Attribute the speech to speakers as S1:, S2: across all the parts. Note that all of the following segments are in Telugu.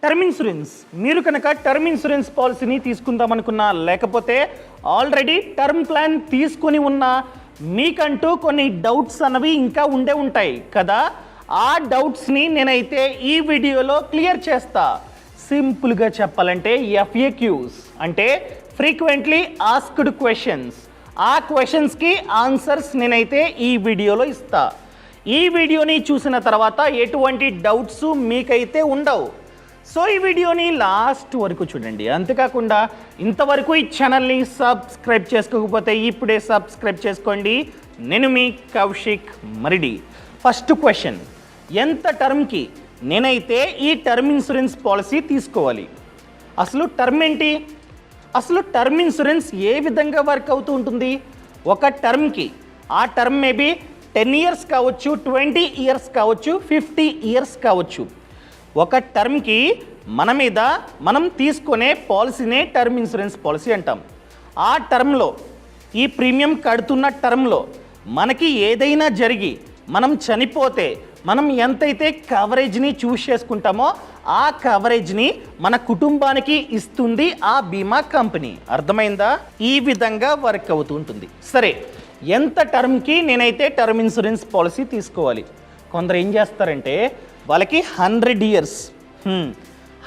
S1: టర్మ్ ఇన్సూరెన్స్ మీరు కనుక టర్మ్ ఇన్సూరెన్స్ పాలసీని తీసుకుందాం అనుకున్నా, లేకపోతే ఆల్రెడీ టర్మ్ ప్లాన్ తీసుకొని ఉన్న మీకంటూ కొన్ని డౌట్స్ అన్నవి ఇంకా ఉంటాయి కదా. ఆ డౌట్స్ని నేనైతే ఈ వీడియోలో క్లియర్ చేస్తా. సింపుల్గా చెప్పాలంటే FAQs అంటే ఫ్రీక్వెంట్లీ ఆస్క్డ్ క్వశ్చన్స్. ఆ క్వశ్చన్స్కి ఆన్సర్స్ నేనైతే ఈ వీడియోలో ఇస్తా. ఈ వీడియోని చూసిన తర్వాత ఎటువంటి డౌట్స్ మీకైతే ఉండవు. సో ఈ వీడియోని లాస్ట్ వరకు చూడండి. అంతేకాకుండా ఇంతవరకు ఈ ఛానల్ని సబ్స్క్రైబ్ చేసుకోకపోతే ఇప్పుడే సబ్స్క్రైబ్ చేసుకోండి. నేను మీ కౌశిక్ మరిడి. ఫస్ట్ క్వశ్చన్, ఎంత టర్మ్కి నేనైతే ఈ టర్మ్ ఇన్సూరెన్స్ పాలసీ తీసుకోవాలి? అసలు టర్మ్ ఏంటి? అసలు టర్మ్ ఇన్సూరెన్స్ ఏ విధంగా వర్క్ అవుతూ ఉంటుంది? ఒక టర్మ్కి, ఆ టర్మ్ మేబీ 10 years కావచ్చు, 20 years కావచ్చు, 50 years కావచ్చు. ఒక టర్మ్కి మన మీద మనం తీసుకునే పాలసీనే టర్మ్ ఇన్సూరెన్స్ పాలసీ అంటాం. ఆ టర్మ్లో, ఈ ప్రీమియం కడుతున్న టర్మ్లో మనకి ఏదైనా జరిగి మనం చనిపోతే మనం ఎంతైతే కవరేజ్ని చూస్ చేసుకుంటామో ఆ కవరేజ్ని మన కుటుంబానికి ఇస్తుంది ఆ బీమా కంపెనీ. అర్థమైందా? ఈ విధంగా వర్క్ అవుతూ ఉంటుంది. సరే, ఎంత టర్మ్కి నేనైతే టర్మ్ ఇన్సూరెన్స్ పాలసీ తీసుకోవాలి? కొందరు ఏం చేస్తారంటే వాళ్ళకి 100 years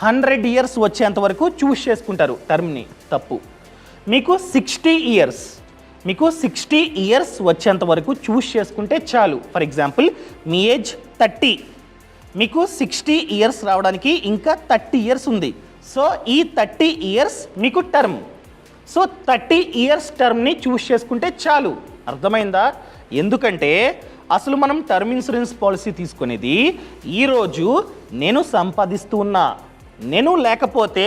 S1: 100 years వచ్చేంత వరకు చూస్ చేసుకుంటారు టర్మ్ని. తప్పు. మీకు 60 years, మీకు 60 years వచ్చేంత వరకు చూస్ చేసుకుంటే చాలు. ఫర్ ఎగ్జాంపుల్ మీ ఏజ్ 30, మీకు 60 years రావడానికి ఇంకా 30 years ఉంది. సో ఈ 30 years మీకు టర్మ్. సో 30 years టర్మ్ని చూస్ చేసుకుంటే చాలు. అర్థమైందా? ఎందుకంటే అసలు మనం టర్మ్ ఇన్సూరెన్స్ పాలసీ తీసుకునేది ఈరోజు నేను సంపాదిస్తూ ఉన్నా, నేను లేకపోతే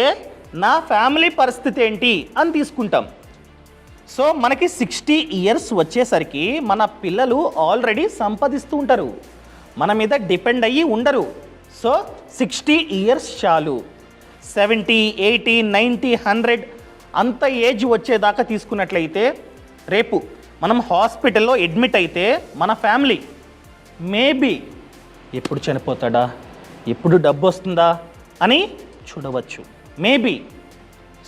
S1: నా ఫ్యామిలీ పరిస్థితి ఏంటి అని తీసుకుంటాం. సో మనకి 60 years వచ్చేసరికి మన పిల్లలు ఆల్రెడీ సంపాదిస్తూ ఉంటారు, మన మీద డిపెండ్ అయ్యి ఉండరు. సో 60 years చాలు. 70, 80, 90, 100 అంత ఏజ్ వచ్చేదాకా తీసుకున్నట్లయితే రేపు మనం హాస్పిటల్లో అడ్మిట్ అయితే మన ఫ్యామిలీ మేబీ ఎప్పుడు చనిపోతాడా, ఎప్పుడు డబ్బు వస్తుందా అని చూడవచ్చు మేబీ.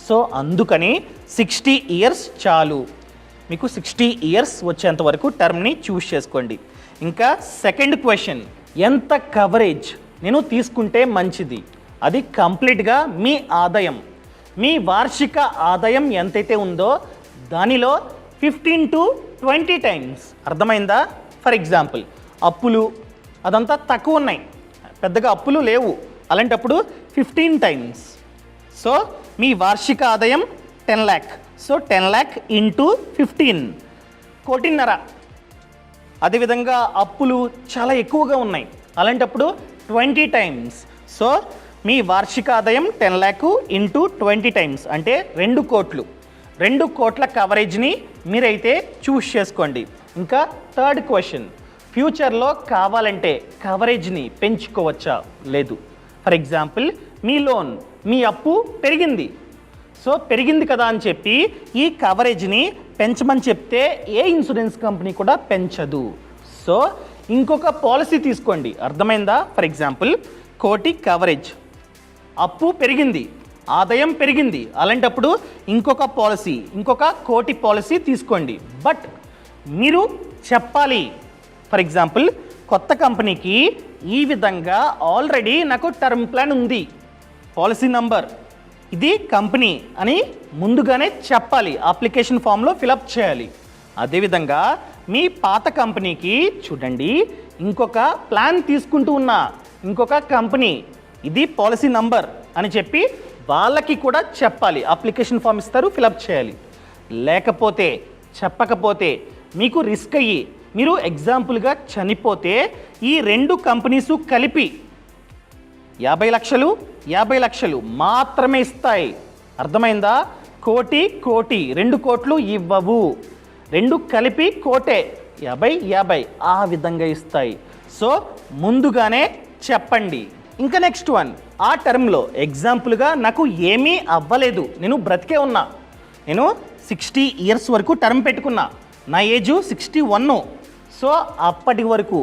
S1: సో అందుకని 60 years చాలు. మీకు 60 years వచ్చేంత వరకు టర్మ్ని చూస్ చేసుకోండి. ఇంకా సెకండ్ క్వశ్చన్, ఎంత కవరేజ్ నేను తీసుకుంటే మంచిది? అది కంప్లీట్గా మీ ఆదాయం, మీ వార్షిక ఆదాయం ఎంతైతే ఉందో దానిలో 15 to 20 times. అర్థమైందా? ఫర్ ఎగ్జాంపుల్ అప్పులు అదంతా తక్కువ ఉన్నాయి, పెద్దగా అప్పులు లేవు, అలాంటప్పుడు 15 times. సో మీ వార్షిక ఆదాయం 10 lakh. So 10 lakh into 15 1,50,00,000. అదేవిధంగా అప్పులు చాలా ఎక్కువగా ఉన్నాయి, అలాంటప్పుడు 20 times. సో మీ వార్షిక ఆదాయం 10 lakh ఇంటూ 20 times అంటే 2 కోట్లు. 2 కోట్ల కవరేజ్ని మీరైతే చూస్ చేసుకోండి. ఇంకా థర్డ్ క్వశ్చన్, ఫ్యూచర్లో కావాలంటే కవరేజ్ని పెంచుకోవచ్చా? లేదు. ఫర్ ఎగ్జాంపుల్ మీ లోన్, మీ అప్పు పెరిగింది. సో పెరిగింది కదా అని చెప్పి ఈ కవరేజ్ని పెంచమని చెప్తే ఏ ఇన్సూరెన్స్ కంపెనీ కూడా పెంచదు. సో ఇంకొక పాలసీ తీసుకోండి. అర్థమైందా? ఫర్ ఎగ్జాంపుల్ 1 కోటి కవరేజ్, అప్పు పెరిగింది, ఆదాయం పెరిగింది, అలాంటప్పుడు ఇంకొక పాలసీ, ఇంకొక 1 కోటి పాలసీ తీసుకోండి. బట్ మీరు చెప్పాలి, ఫర్ ఎగ్జాంపుల్ కొత్త కంపెనీకి ఈ విధంగా ఆల్రెడీ నాకు టర్మ్ ప్లాన్ ఉంది, పాలసీ నంబర్ ఇది కంపెనీ అని ముందుగానే చెప్పాలి, అప్లికేషన్ ఫామ్లో ఫిలప్ చేయాలి. అదేవిధంగా మీ పాత కంపెనీకి చూడండి, ఇంకొక ప్లాన్ తీసుకుంటూ ఉన్న ఇంకొక కంపెనీ ఇది పాలసీ నంబర్ అని చెప్పి వాళ్ళకి కూడా చెప్పాలి, అప్లికేషన్ ఫామ్ ఇస్తారు, ఫిలప్ చేయాలి. లేకపోతే చెప్పకపోతే మీకు రిస్క్ అయ్యి మీరు ఎగ్జాంపుల్గా చనిపోతే ఈ 2 కంపెనీసు కలిపి 50 లక్షలు 50 లక్షలు మాత్రమే ఇస్తాయి. అర్థమైందా? కోటి 2 కోట్లు ఇవ్వవు, 2 కలిపి కోటే, 50 50 ఆ విధంగా ఇస్తాయి. సో ముందుగానే చెప్పండి. ఇంకా నెక్స్ట్ వన్, ఆ టర్మ్లో ఎగ్జాంపుల్గా నాకు ఏమీ అవ్వలేదు, నేను బ్రతికే ఉన్నా, నేను 60 years వరకు టర్మ్ పెట్టుకున్నా, నా ఏజు 61. సో అప్పటి వరకు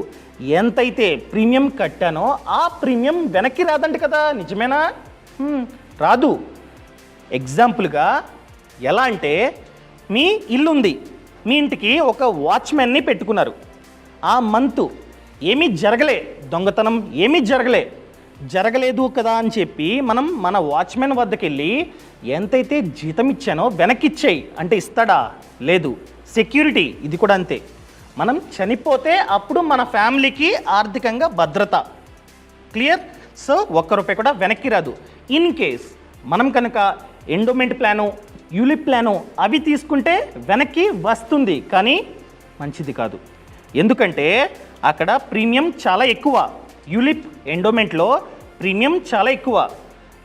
S1: ఎంతైతే ప్రీమియం కట్టానో ఆ ప్రీమియం వెనక్కి రాదంట కదా, నిజమేనా? రాదు. ఎగ్జాంపుల్గా ఎలా అంటే, మీ ఇల్లు ఉంది, మీ ఇంటికి ఒక వాచ్మెన్ని పెట్టుకున్నారు. ఆ మంత్ ఏమీ జరగలే, దొంగతనం ఏమీ జరగలేదు కదా అని చెప్పి మనం మన వాచ్మెన్ వద్దకు వెళ్ళి ఎంతైతే జీతం ఇచ్చానో వెనక్కి ఇచ్చేయి అంటే ఇస్తాడా? లేదు. సెక్యూరిటీ ఇది కూడా అంతే. మనం చనిపోతే అప్పుడు మన ఫ్యామిలీకి ఆర్థికంగా భద్రత. క్లియర్? సో ₹1 కూడా వెనక్కి రాదు. ఇన్ కేస్ మనం కనుక ఎండోమెంట్ ప్లాను, యూలిప్ ప్లాను అవి తీసుకుంటే వెనక్కి వస్తుంది, కానీ మంచిది కాదు. ఎందుకంటే అక్కడ ప్రీమియం చాలా ఎక్కువ. యూలిప్, ఎండోమెంట్లో ప్రీమియం చాలా ఎక్కువ,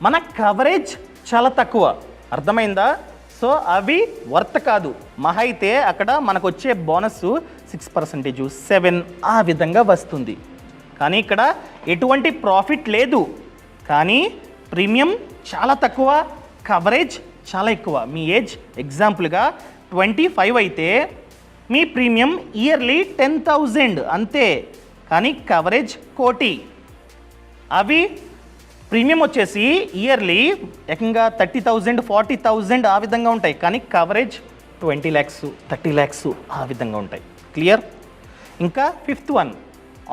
S1: మన కవరేజ్ చాలా తక్కువ. అర్థమైందా? సో అవి వర్త్ కాదు. మహా అయితే అక్కడ మనకు వచ్చే బోనస్ 6%, 7 ఆ విధంగా వస్తుంది. కానీ ఇక్కడ ఎటువంటి ప్రాఫిట్ లేదు, కానీ ప్రీమియం చాలా తక్కువ, కవరేజ్ చాలా ఎక్కువ. మీ ఏజ్ ఎగ్జాంపుల్గా 25 అయితే మీ ప్రీమియం ఇయర్లీ 10,000 అంతే, కానీ కవరేజ్ 1 కోటి. అవి ప్రీమియం వచ్చేసి ఇయర్లీ ఏకంగా 30,000, 40,000 ఆ విధంగా ఉంటాయి, కానీ కవరేజ్ 20 lakhs, 30 lakhs ఆ విధంగా ఉంటాయి. క్లియర్? ఇంకా 5th వన్,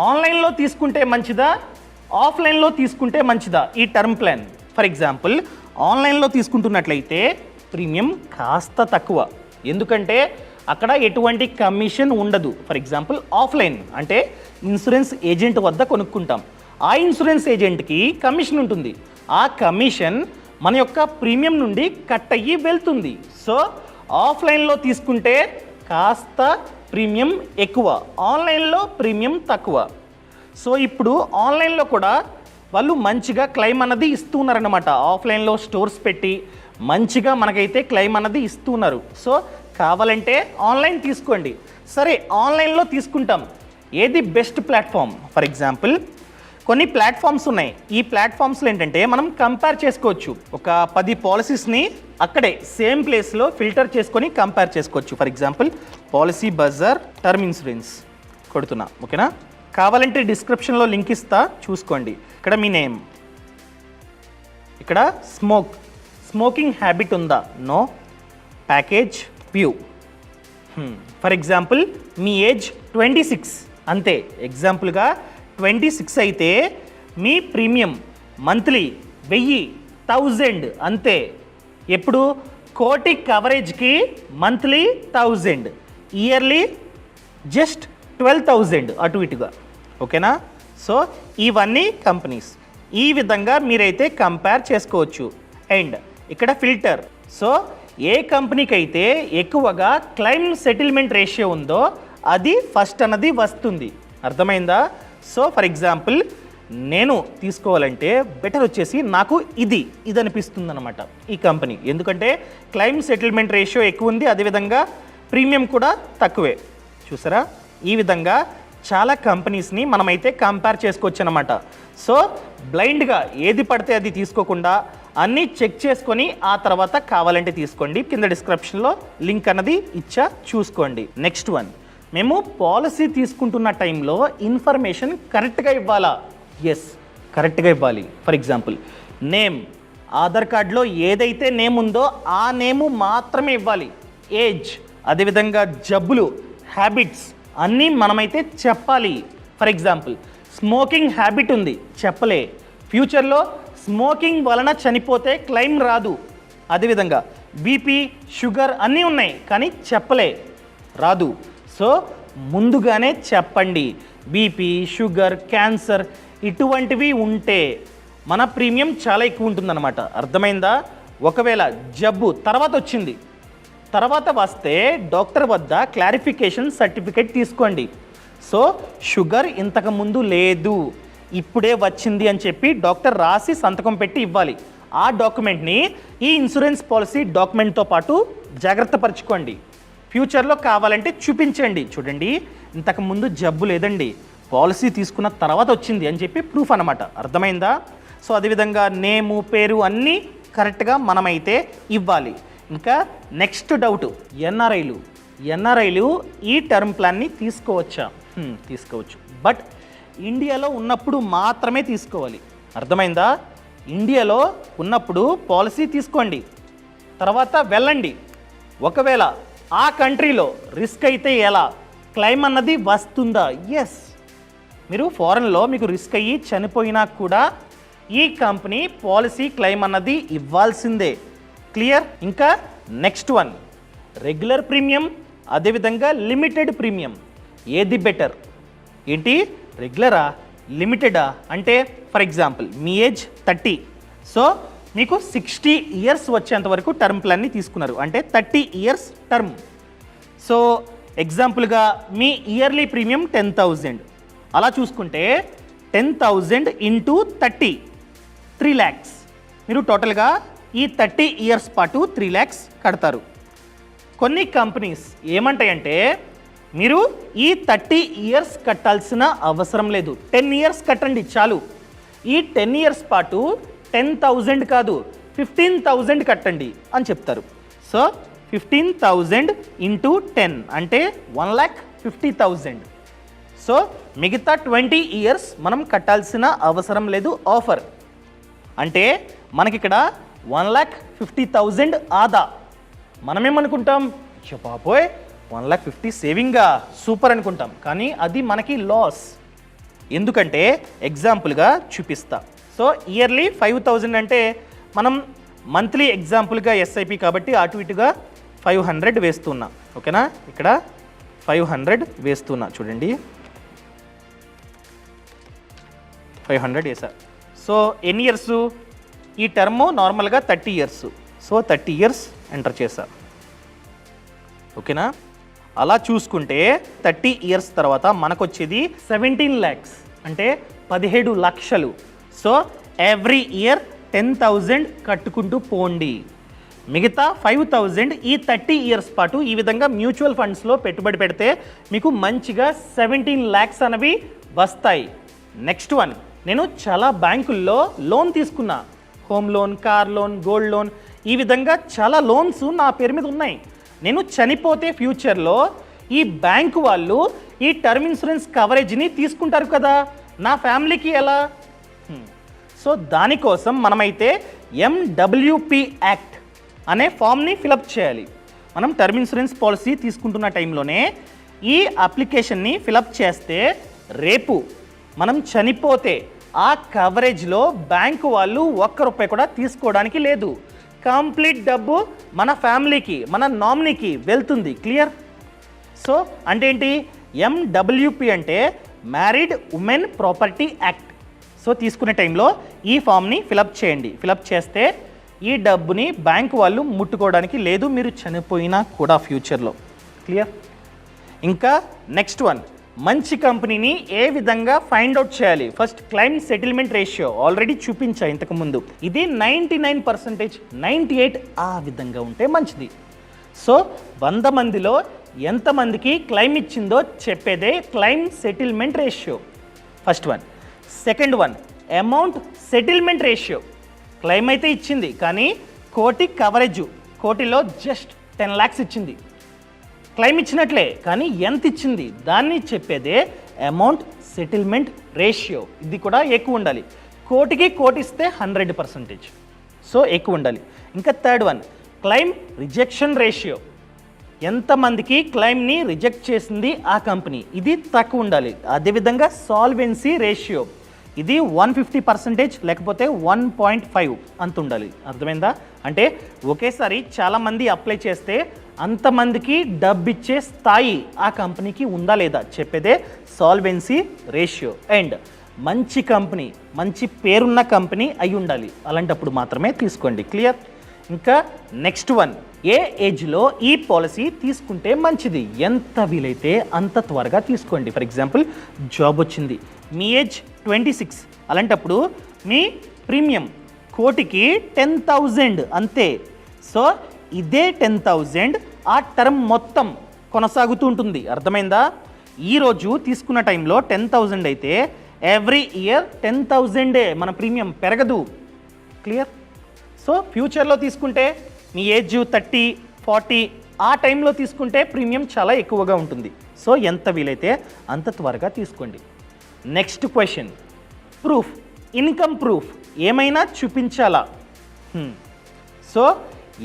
S1: ఆన్లైన్లో తీసుకుంటే మంచిదా, ఆఫ్లైన్లో తీసుకుంటే మంచిదా ఈ టర్మ్ ప్లాన్? ఫర్ ఎగ్జాంపుల్ ఆన్లైన్లో తీసుకుంటున్నట్లయితే ప్రీమియం కాస్త తక్కువ, ఎందుకంటే అక్కడ ఎటువంటి కమిషన్ ఉండదు. ఫర్ ఎగ్జాంపుల్ ఆఫ్లైన్ అంటే ఇన్సూరెన్స్ ఏజెంట్ వద్ద కొనుక్కుంటాం, ఆ ఇన్సూరెన్స్ ఏజెంట్కి కమిషన్ ఉంటుంది, ఆ కమిషన్ మన యొక్క ప్రీమియం నుండి కట్ అయ్యి వెళ్తుంది. సో ఆఫ్లైన్లో తీసుకుంటే కాస్త ప్రీమియం ఎక్కువ, ఆన్లైన్లో ప్రీమియం తక్కువ. సో ఇప్పుడు ఆన్లైన్లో కూడా వాళ్ళు మంచిగా క్లెయిమ్ అన్నది ఇస్తున్నారనమాట. ఆఫ్లైన్లో స్టోర్స్ పెట్టి మంచిగా మనకైతే క్లెయిమ్ అన్నది ఇస్తున్నారు. సో కావాలంటే ఆన్లైన్ తీసుకోండి. సరే, ఆన్లైన్లో తీసుకుంటాం, ఏది బెస్ట్ ప్లాట్ఫామ్? ఫర్ ఎగ్జాంపుల్ కొన్ని ప్లాట్ఫామ్స్ ఉన్నాయి. ఈ ప్లాట్ఫామ్స్లో ఏంటంటే మనం కంపేర్ చేసుకోవచ్చు. ఒక 10 పాలసీస్ని అక్కడే సేమ్ ప్లేస్లో ఫిల్టర్ చేసుకొని కంపేర్ చేసుకోవచ్చు. For example Policybazaar term insurance కొడుతున్నా, ఓకేనా? కావాలంటే డిస్క్రిప్షన్లో లింక్ ఇస్తా, చూసుకోండి. ఇక్కడ మీ నేమ్, ఇక్కడ స్మోకింగ్ హ్యాబిట్ ఉందా? No. Package view. For example మీ ఏజ్ 26 అంతే. ఎగ్జాంపుల్గా 26 అయితే మీ ప్రీమియం మంత్లీ 1000 అంతే. ఎప్పుడు? 1 కోటి కవరేజ్కి మంత్లీ 1000, ఇయర్లీ జస్ట్ 12,000 అటు ఇటుగా, ఓకేనా? సో ఇవన్నీ కంపెనీస్, ఈ విధంగా మీరైతే కంపేర్ చేసుకోవచ్చు. అండ్ ఇక్కడ ఫిల్టర్. సో ఏ కంపెనీకి అయితే ఎక్కువగా క్లెయిమ్ సెటిల్మెంట్ రేషియో ఉందో అది ఫస్ట్ అన్నది వస్తుంది. అర్థమైందా? సో ఫర్ ఎగ్జాంపుల్ నేను తీసుకోవాలంటే బెటర్ వచ్చేసి నాకు ఇది అనిపిస్తుంది అనమాట ఈ కంపెనీ, ఎందుకంటే క్లెయిమ్ సెటిల్మెంట్ రేషియో ఎక్కువ ఉంది, అదేవిధంగా ప్రీమియం కూడా తక్కువే. చూసారా? ఈ విధంగా చాలా కంపెనీస్ని మనమైతే కంపేర్ చేసుకోవచ్చు అనమాట. సో బ్లైండ్గా ఏది పడితే అది తీసుకోకుండా అన్నీ చెక్ చేసుకొని ఆ తర్వాత కావాలంటే తీసుకోండి. కింద డిస్క్రిప్షన్లో లింక్ అన్నది ఇచ్చా, చూసుకోండి. నెక్స్ట్ వన్, మేము పాలసీ తీసుకుంటున్న టైంలో ఇన్ఫర్మేషన్ కరెక్ట్గా ఇవ్వాలా? ఎస్, కరెక్ట్గా ఇవ్వాలి. ఫర్ ఎగ్జాంపుల్ నేమ్, ఆధార్ కార్డులో ఏదైతే నేమ్ ఉందో ఆ నేము మాత్రమే ఇవ్వాలి. ఏజ్, అదేవిధంగా జబ్బులు, హ్యాబిట్స్ అన్నీ మనమైతే చెప్పాలి. ఫర్ ఎగ్జాంపుల్ స్మోకింగ్ హ్యాబిట్ ఉంది, చెప్పలే. ఫ్యూచర్లో స్మోకింగ్ వలన చనిపోతే క్లెయిమ్ రాదు. అదేవిధంగా బీపీ, షుగర్ అన్నీ ఉన్నాయి, కానీ చెప్పలే, రాదు. సో ముందుగానే చెప్పండి. బీపీ, షుగర్, క్యాన్సర్ ఇటువంటివి ఉంటే మన ప్రీమియం చాలా ఎక్కువ ఉంటుందన్నమాట. అర్థమైందా? ఒకవేళ జబ్బు తర్వాత వచ్చింది, తర్వాత వస్తే డాక్టర్ వద్ద క్లారిఫికేషన్ సర్టిఫికేట్ తీసుకోండి. సో షుగర్ ఇంతకుముందు లేదు, ఇప్పుడే వచ్చింది అని చెప్పి డాక్టర్ రాసి సంతకం పెట్టి ఇవ్వాలి. ఆ డాక్యుమెంట్ని ఈ ఇన్సూరెన్స్ పాలసీ డాక్యుమెంట్తో పాటు జాగ్రత్త పరచుకోండి. ఫ్యూచర్లో కావాలంటే చూపించండి, చూడండి ఇంతకుముందు జబ్బు లేదండి, పాలసీ తీసుకున్న తర్వాత వచ్చింది అని చెప్పి ప్రూఫ్ అన్నమాట. అర్థమైందా? సో అదేవిధంగా నేము, పేరు అన్నీ కరెక్ట్గా మనమైతే ఇవ్వాలి. ఇంకా నెక్స్ట్ డౌట్, ఎన్ఆర్ఐలు ఈ టర్మ్ ప్లాన్ని తీసుకోవచ్చా? తీసుకోవచ్చు, బట్ ఇండియాలో ఉన్నప్పుడు మాత్రమే తీసుకోవాలి. అర్థమైందా? ఇండియాలో ఉన్నప్పుడు పాలసీ తీసుకోండి, తర్వాత వెళ్ళండి. ఒకవేళ ఆ కంట్రీలో రిస్క్ అయితే ఎలా, క్లెయిమ్ అన్నది వస్తుందా? ఎస్, మీరు ఫారెన్లో మీకు రిస్క్ అయ్యి చనిపోయినా కూడా ఈ కంపెనీ పాలసీ క్లెయిమ్ అన్నది ఇవ్వాల్సిందే. క్లియర్? ఇంకా నెక్స్ట్ వన్, రెగ్యులర్ ప్రీమియం అదేవిధంగా లిమిటెడ్ ప్రీమియం, ఏది బెటర్? ఏంటి, రెగ్యులరా లిమిటెడా? అంటే ఫర్ ఎగ్జాంపుల్ మీ ఏజ్ 30, సో మీకు 60 ఇయర్స్ వచ్చేంత వరకు టర్మ్ ప్లాన్ని తీసుకున్నారు, అంటే 30 ఇయర్స్ టర్మ్. సో ఎగ్జాంపుల్గా మీ ఇయర్లీ ప్రీమియం 10,000, అలా చూసుకుంటే 10,000 ఇంటూ 30, 3 lakhs. మీరు టోటల్గా ఈ 30 ఇయర్స్ పాటు 3 lakhs కడతారు. కొన్ని కంపెనీస్ ఏమంటాయంటే మీరు ఈ 30 ఇయర్స్ కట్టాల్సిన అవసరం లేదు, 10 ఇయర్స్ కట్టండి చాలు. ఈ 10 ఇయర్స్ పాటు 10,000 కాదు 15,000 కట్టండి అని చెప్తారు. సో 15,000 ఇంటూ 10 అంటే 1,50,000. సో మిగతా 20 ఇయర్స్ మనం కట్టాల్సిన అవసరం లేదు. ఆఫర్ అంటే మనకిక్కడ 1,50,000 ఆదా. మనమేమనుకుంటాం, చెప్పాపోయ్ 1,50,000 సేవింగా, సూపర్ అనుకుంటాం, కానీ అది మనకి లాస్. ఎందుకంటే ఎగ్జాంపుల్గా చూపిస్తా. సో ఇయర్లీ 5,000 అంటే మనం మంత్లీ ఎగ్జాంపుల్గా ఎస్ఐపి కాబట్టి అటు ఇటుగా 500 వేస్తున్నా. ఓకేనా, ఇక్కడ 500 వేస్తున్నా, చూడండి 500 వేసా. సో ఎన్ని ఇయర్స్? ఈ టర్మ్ నార్మల్గా 30 ఇయర్స్, సో 30 ఇయర్స్ ఎంటర్ చేశా. ఓకేనా, అలా చూసుకుంటే 30 ఇయర్స్ తర్వాత మనకు వచ్చేది 17 lakhs, అంటే 17 లక్షలు. సో ఎవ్రీ ఇయర్ 10,000 కట్టుకుంటూ పోండి. మిగతా 5,000 ఈ 30 ఇయర్స్ పాటు ఈ విధంగా మ్యూచువల్ ఫండ్స్లో పెట్టుబడి పెడితే మీకు మంచిగా 17 lakhs అనేవి వస్తాయి. నెక్స్ట్ వన్, నేను చాలా బ్యాంకుల్లో లోన్ తీసుకున్నా, home loan, car loan, gold loan, ఈ విధంగా చాలా లోన్స్ నా పేరు మీద ఉన్నాయి. నేను చనిపోతే ఫ్యూచర్లో ఈ బ్యాంకు వాళ్ళు ఈ టర్మ్ ఇన్సూరెన్స్ కవరేజ్ని తీసుకుంటారు కదా, నా ఫ్యామిలీకి ఎలా? సో దానికోసం మనమైతే MWP యాక్ట్ అనే ఫామ్ని ఫిలప్ చేయాలి. మనం టర్మ్ ఇన్సూరెన్స్ పాలసీ తీసుకుంటున్న టైంలోనే ఈ అప్లికేషన్ని ఫిలప్ చేస్తే రేపు మనం చనిపోతే ఆ కవరేజ్లో బ్యాంకు వాళ్ళు ₹1 కూడా తీసుకోవడానికి లేదు. కంప్లీట్ డబ్బు మన ఫ్యామిలీకి, మన నామినీకి వెళ్తుంది. క్లియర్? సో అంటే ఏంటి, MWP అంటే married women property act. So తీసుకునే టైంలో ఈ ఫామ్ని ఫిలప్ చేయండి. ఫిలప్ చేస్తే ఈ డబ్బుని బ్యాంకు వాళ్ళు ముట్టుకోవడానికి లేదు, మీరు చనిపోయినా కూడా ఫ్యూచర్లో. క్లియర్? ఇంకా నెక్స్ట్ వన్, మంచి కంపెనీని ఏ విధంగా ఫైండ్ అవుట్ చేయాలి? First claim settlement ratio already చూపించా ఇంతకుముందు, ఇది 99%, 98 ఆ విధంగా ఉంటే మంచిది. సో 100 మందిలో ఎంతమందికి క్లైమ్ ఇచ్చిందో చెప్పేదే claim settlement ratio. First one. Second one, amount settlement ratio. Claim అయితే ఇచ్చింది కానీ కోటి కవరేజ్, కోటిలో జస్ట్ 10 lakhs ఇచ్చింది. క్లైమ్ ఇచ్చినట్లే కానీ ఎంత ఇచ్చింది దాన్ని చెప్పేదే అమౌంట్ సెటిల్మెంట్ రేషియో. ఇది కూడా ఎక్కువ ఉండాలి, కోటికి కోటి ఇస్తే 100%, సో ఎక్కువ ఉండాలి. ఇంకా third one, claim rejection ratio. ఎంతమందికి క్లైమ్ని రిజెక్ట్ చేసింది ఆ కంపెనీ, ఇది తక్కువ ఉండాలి. అదేవిధంగా సాల్వెన్సీ రేషియో, ఇది 150% లేకపోతే 1.5 అంత ఉండాలి. అర్థమైందా? అంటే ఒకేసారి చాలామంది అప్లై చేస్తే అంతమందికి డబ్బిచ్చే స్థాయి ఆ కంపెనీకి ఉందా లేదా చెప్పేదే సాల్వెన్సీ రేషియో. అండ్ మంచి కంపెనీ, మంచి పేరున్న కంపెనీ అయి ఉండాలి, అలాంటప్పుడు మాత్రమే తీసుకోండి. క్లియర్? ఇంకా నెక్స్ట్ వన్, ఏ ఏజ్లో ఈ పాలసీ తీసుకుంటే మంచిది? ఎంత వీలైతే అంత త్వరగా తీసుకోండి. ఫర్ ఎగ్జాంపుల్ జాబ్ వచ్చింది, మీ ఏజ్ 26, అలాంటప్పుడు మీ ప్రీమియం కోటికి 10,000 అంతే. సో ఇదే 10,000 ఆ టర్మ్ మొత్తం కొనసాగుతూ ఉంటుంది. అర్థమైందా? ఈరోజు తీసుకున్న టైంలో 10,000 అయితే ఎవ్రీ ఇయర్ 10,000 మన ప్రీమియం పెరగదు. క్లియర్? సో ఫ్యూచర్లో తీసుకుంటే మీ ఏజ్ 30, 40 ఆ టైంలో తీసుకుంటే ప్రీమియం చాలా ఎక్కువగా ఉంటుంది. సో ఎంత వీలైతే అంత త్వరగా తీసుకోండి. Next question, proof. Income proof ఏమైనా చూపించాలా? సో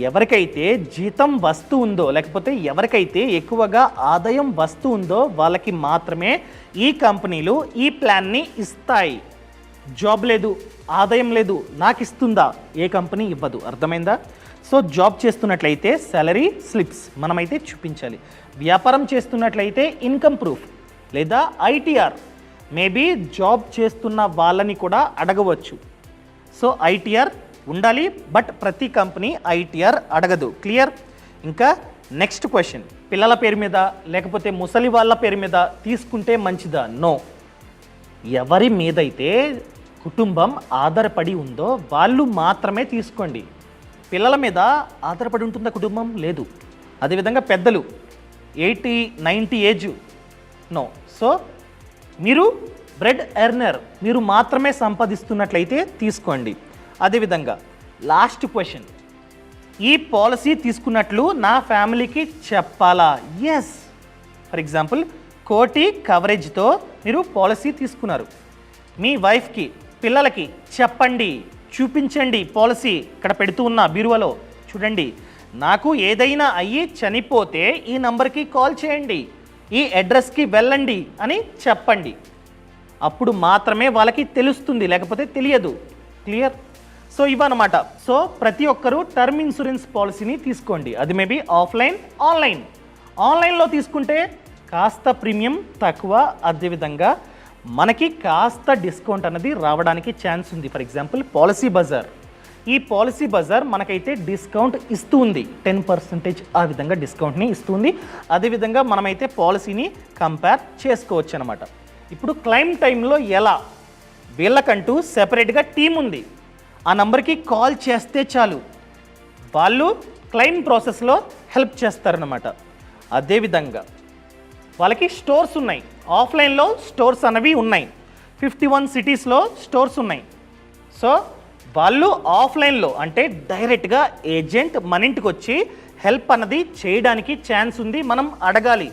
S1: ఎవరికైతే జీతం వస్తూ ఉందో లేకపోతే ఎవరికైతే ఎక్కువగా ఆదాయం వస్తూ ఉందో వాళ్ళకి మాత్రమే ఈ కంపెనీలు ఈ ప్లాన్ని ఇస్తాయి. జాబ్ లేదు, ఆదాయం లేదు, నాకు ఇస్తుందా? ఏ కంపెనీ ఇవ్వదు. అర్థమైందా? సో జాబ్ చేస్తున్నట్లయితే సాలరీ స్లిప్స్ మనమైతే చూపించాలి. వ్యాపారం చేస్తున్నట్లయితే ఇన్కమ్ ప్రూఫ్ లేదా ఐటీఆర్. మేబీ జాబ్ చేస్తున్న వాళ్ళని కూడా అడగవచ్చు. సో ఐటీఆర్ ఉండాలి, బట్ ప్రతి కంపెనీ ఐటీఆర్ అడగదు. క్లియర్? ఇంకా నెక్స్ట్ క్వశ్చన్, పిల్లల పేరు మీద లేకపోతే ముసలి వాళ్ళ పేరు మీద తీసుకుంటే మంచిదా? నో. ఎవరి మీదైతే కుటుంబం ఆధారపడి ఉందో వాళ్ళు మాత్రమే తీసుకోండి. పిల్లల మీద ఆధారపడి ఉంటుందా కుటుంబం? లేదు. అదేవిధంగా పెద్దలు 80-90 ఏజ్, నో. సో మీరు బ్రెడ్ ఎర్నర్, మీరు మాత్రమే సంపాదిస్తున్నట్లయితే తీసుకోండి. అదేవిధంగా లాస్ట్ క్వశ్చన్, ఈ పాలసీ తీసుకున్నట్లు నా ఫ్యామిలీకి చెప్పాలా? ఎస్. ఫర్ ఎగ్జాంపుల్ 1 కోటి కవరేజ్తో మీరు పాలసీ తీసుకున్నారు. మీ వైఫ్కి, పిల్లలకి చెప్పండి, చూపించండి. పాలసీ ఇక్కడ పెడుతూ ఉన్న బీరువాలో చూడండి. నాకు ఏదైనా అయ్యి చనిపోతే ఈ నంబర్కి కాల్ చేయండి, ఈ అడ్రస్కి వెళ్ళండి అని చెప్పండి. అప్పుడు మాత్రమే వాళ్ళకి తెలుస్తుంది, లేకపోతే తెలియదు. క్లియర్? సో ఇవన్నమాట. సో ప్రతి ఒక్కరూ టర్మ్ ఇన్సూరెన్స్ పాలసీని తీసుకోండి. అది మేబీ ఆఫ్లైన్, ఆన్లైన్. ఆన్లైన్లో తీసుకుంటే కాస్త ప్రీమియం తక్కువ, అదేవిధంగా మనకి కాస్త డిస్కౌంట్ అనేది రావడానికి ఛాన్స్ ఉంది. For example Policybazaar. ఈ పాలసీ బజార్ మనకైతే డిస్కౌంట్ ఇస్తుంది, 10% ఆ విధంగా డిస్కౌంట్ని ఇస్తుంది. అదేవిధంగా మనమైతే పాలసీని కంపేర్ చేసుకోవచ్చు అనమాట. ఇప్పుడు క్లెయిమ్ టైంలో ఎలా? వీళ్ళకంటూ సెపరేట్గా టీం ఉంది. ఆ నంబర్కి కాల్ చేస్తే చాలు, వాళ్ళు క్లెయిమ్ ప్రాసెస్లో హెల్ప్ చేస్తారనమాట. అదేవిధంగా వాళ్ళకి స్టోర్స్ ఉన్నాయి, ఆఫ్లైన్లో స్టోర్స్ అనేవి ఉన్నాయి. 51 సిటీస్లో స్టోర్స్ ఉన్నాయి. సో వాళ్ళు ఆఫ్లైన్లో అంటే డైరెక్ట్గా ఏజెంట్ మన ఇంటికి వచ్చి హెల్ప్ అన్నది చేయడానికి ఛాన్స్ ఉంది. మనం అడగాలి.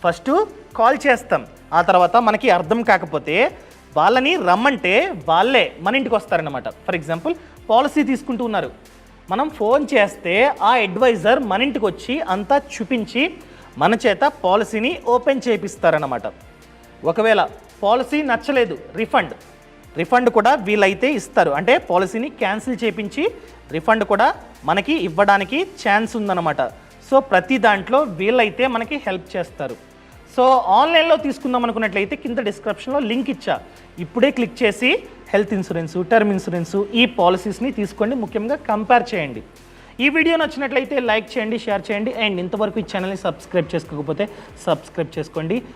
S1: ఫస్ట్ కాల్ చేస్తాం, ఆ తర్వాత మనకి అర్థం కాకపోతే వాళ్ళని రమ్మంటే వాళ్ళే మన ఇంటికి వస్తారనమాట. ఫర్ ఎగ్జాంపుల్ పాలసీ తీసుకుంటూ ఉన్నారు, మనం ఫోన్ చేస్తే ఆ అడ్వైజర్ మన ఇంటికి వచ్చి అంతా చూపించి మన చేత పాలసీని ఓపెన్ చేపిస్తారనమాట. ఒకవేళ పాలసీ నచ్చలేదు, రిఫండ్ కూడా వీళ్ళైతే ఇస్తారు. అంటే పాలసీని క్యాన్సిల్ చేయించి రిఫండ్ కూడా మనకి ఇవ్వడానికి ఛాన్స్ ఉందన్నమాట. సో ప్రతి దాంట్లో వీళ్ళైతే మనకి హెల్ప్ చేస్తారు. సో ఆన్లైన్లో తీసుకుందాం అనుకున్నట్లయితే కింద డిస్క్రిప్షన్లో లింక్ ఇచ్చా, ఇప్పుడే క్లిక్ చేసి హెల్త్ ఇన్సూరెన్సు, టర్మ్ ఇన్సూరెన్సు ఈ పాలసీస్ని తీసుకోండి. ముఖ్యంగా కంపేర్ చేయండి. ఈ వీడియో నచ్చినట్లయితే లైక్ చేయండి, షేర్ చేయండి. అండ్ ఇంతవరకు ఈ ఛానల్ని సబ్స్క్రైబ్ చేసుకోకపోతే సబ్స్క్రైబ్ చేసుకోండి.